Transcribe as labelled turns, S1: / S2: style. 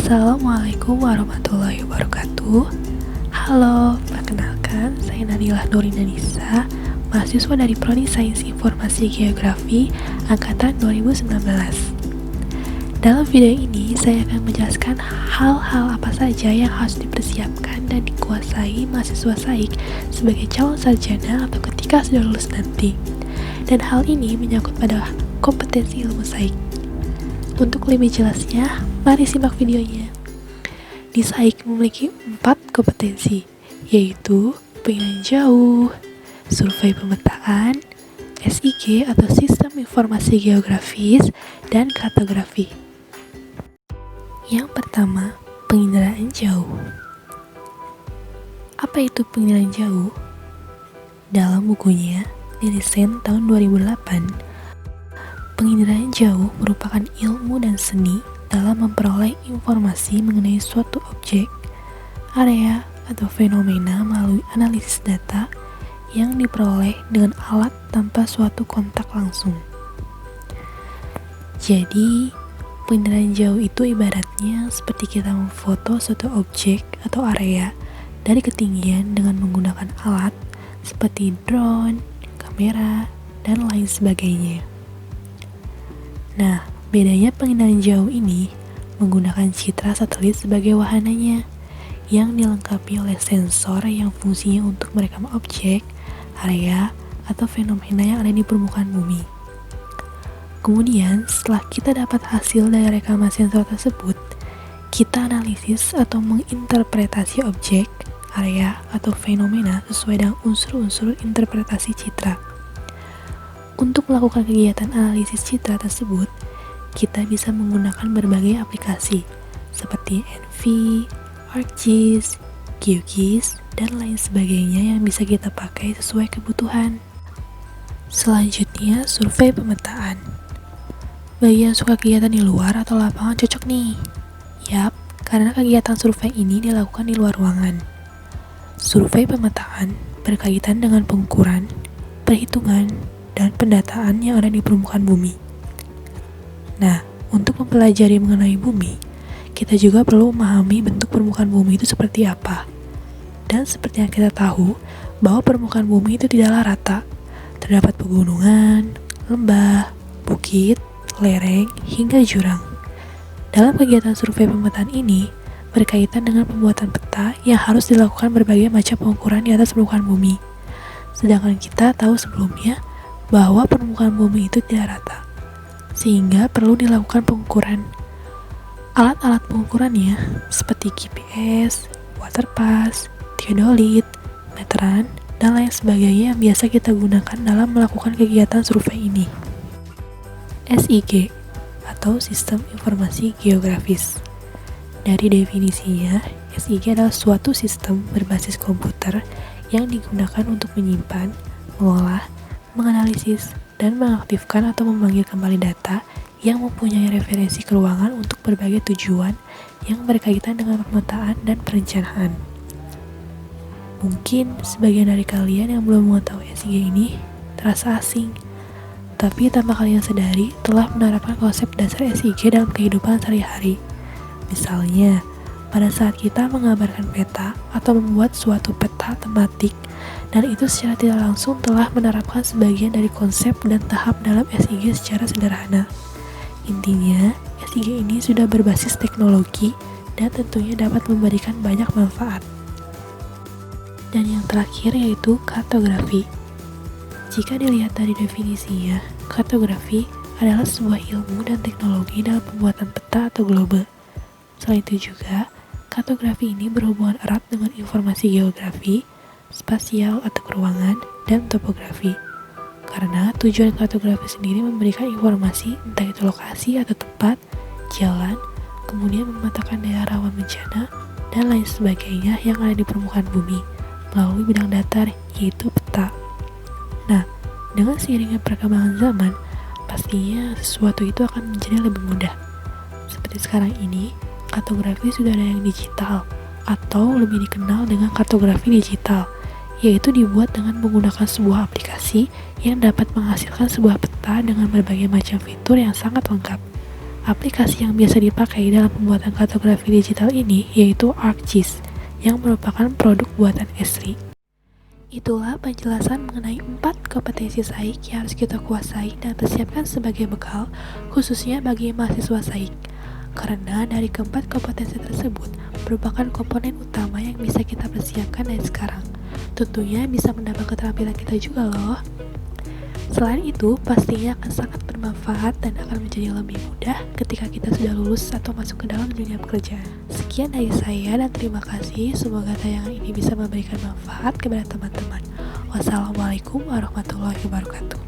S1: Assalamualaikum warahmatullahi wabarakatuh. Halo, perkenalkan saya Nadilah Nurina Nisa, mahasiswa dari Prodi Sains Informasi Geografi Angkatan 2019. Dalam video ini saya akan menjelaskan hal-hal apa saja yang harus dipersiapkan dan dikuasai mahasiswa saik sebagai calon sarjana atau ketika sudah lulus nanti. Dan hal ini menyangkut pada kompetensi ilmu saik. Untuk lebih jelasnya, mari simak videonya. Di saik memiliki 4 kompetensi, yaitu penilaian jauh, survei pemetaan, SIG atau Sistem Informasi Geografis, dan kartografi. Yang pertama, penginderaan jauh. Apa itu penginderaan jauh? Dalam bukunya, Nielsen tahun 2008, penginderaan jauh merupakan ilmu dan seni dalam memperoleh informasi mengenai suatu objek, area, atau fenomena melalui analisis data yang diperoleh dengan alat tanpa suatu kontak langsung. Jadi, penginderaan jauh itu ibaratnya seperti kita memfoto suatu objek atau area dari ketinggian dengan menggunakan alat seperti drone, kamera, dan lain sebagainya. Nah, bedanya penginderaan jauh ini menggunakan citra satelit sebagai wahananya yang dilengkapi oleh sensor yang fungsinya untuk merekam objek, area, atau fenomena yang ada di permukaan bumi. Kemudian, setelah kita dapat hasil dari rekaman sensor tersebut, kita analisis atau menginterpretasi objek, area, atau fenomena sesuai dengan unsur-unsur interpretasi citra. Untuk melakukan kegiatan analisis citra tersebut, kita bisa menggunakan berbagai aplikasi seperti ENVI, ArcGIS, GeoGIS, dan lain sebagainya yang bisa kita pakai sesuai kebutuhan. Selanjutnya, survei pemetaan. Bagi yang suka kegiatan di luar atau lapangan cocok nih. Yap, karena kegiatan survei ini dilakukan di luar ruangan. Survei pemetaan berkaitan dengan pengukuran, perhitungan, dan pendataan yang ada di permukaan bumi. Nah, untuk mempelajari mengenai bumi, kita juga perlu memahami bentuk permukaan bumi itu seperti apa. Dan seperti yang kita tahu, bahwa permukaan bumi itu tidaklah rata. Terdapat pegunungan, lembah, bukit, lereng, hingga jurang. Dalam kegiatan survei pemetaan ini, berkaitan dengan pembuatan peta yang harus dilakukan berbagai macam pengukuran di atas permukaan bumi. Sedangkan kita tahu sebelumnya, bahwa permukaan bumi itu tidak rata, sehingga perlu dilakukan pengukuran. Alat-alat pengukurannya seperti GPS, waterpass, theodolit, meteran, dan lain sebagainya yang biasa kita gunakan dalam melakukan kegiatan survei ini. SIG atau Sistem Informasi Geografis. Dari definisinya, SIG adalah suatu sistem berbasis komputer yang digunakan untuk menyimpan, mengolah, menganalisis, dan mengaktifkan atau memanggil kembali data yang mempunyai referensi keuangan untuk berbagai tujuan yang berkaitan dengan pemetaan dan perencanaan. Mungkin sebagian dari kalian yang belum mengetahui SIG ini terasa asing, tapi tanpa kalian sadari telah menerapkan konsep dasar SIG dalam kehidupan sehari-hari. Misalnya, pada saat kita mengabarkan peta atau membuat suatu peta tematik, dan itu secara tidak langsung telah menerapkan sebagian dari konsep dan tahap dalam SIG secara sederhana. Intinya, SIG ini sudah berbasis teknologi dan tentunya dapat memberikan banyak manfaat. Dan yang terakhir yaitu kartografi. Jika dilihat dari definisinya, kartografi adalah sebuah ilmu dan teknologi dalam pembuatan peta atau globe. Selain itu juga, kartografi ini berhubungan erat dengan informasi geografi, spasial atau keruangan, dan topografi. Karena tujuan kartografi sendiri memberikan informasi entah itu lokasi atau tempat, jalan, kemudian memetakan daerah rawan bencana, dan lain sebagainya yang ada di permukaan bumi melalui bidang datar, yaitu peta. Nah, dengan seiringnya perkembangan zaman, pastinya sesuatu itu akan menjadi lebih mudah. Seperti sekarang ini, kartografi sudah ada yang digital, atau lebih dikenal dengan kartografi digital, yaitu dibuat dengan menggunakan sebuah aplikasi yang dapat menghasilkan sebuah peta dengan berbagai macam fitur yang sangat lengkap. Aplikasi yang biasa dipakai dalam pembuatan kartografi digital ini yaitu ArcGIS, yang merupakan produk buatan Esri. Itulah penjelasan mengenai 4 kompetensi SAIK yang harus kita kuasai dan persiapkan sebagai bekal, khususnya bagi mahasiswa SAIK. Karena dari keempat kompetensi tersebut merupakan komponen utama yang bisa kita persiapkan dari sekarang. Tentunya bisa menambah keterampilan kita juga loh. Selain itu, pastinya akan sangat bermanfaat dan akan menjadi lebih mudah ketika kita sudah lulus atau masuk ke dalam dunia pekerjaan. Sekian dari saya dan terima kasih. Semoga tayangan ini bisa memberikan manfaat kepada teman-teman. Wassalamualaikum warahmatullahi wabarakatuh.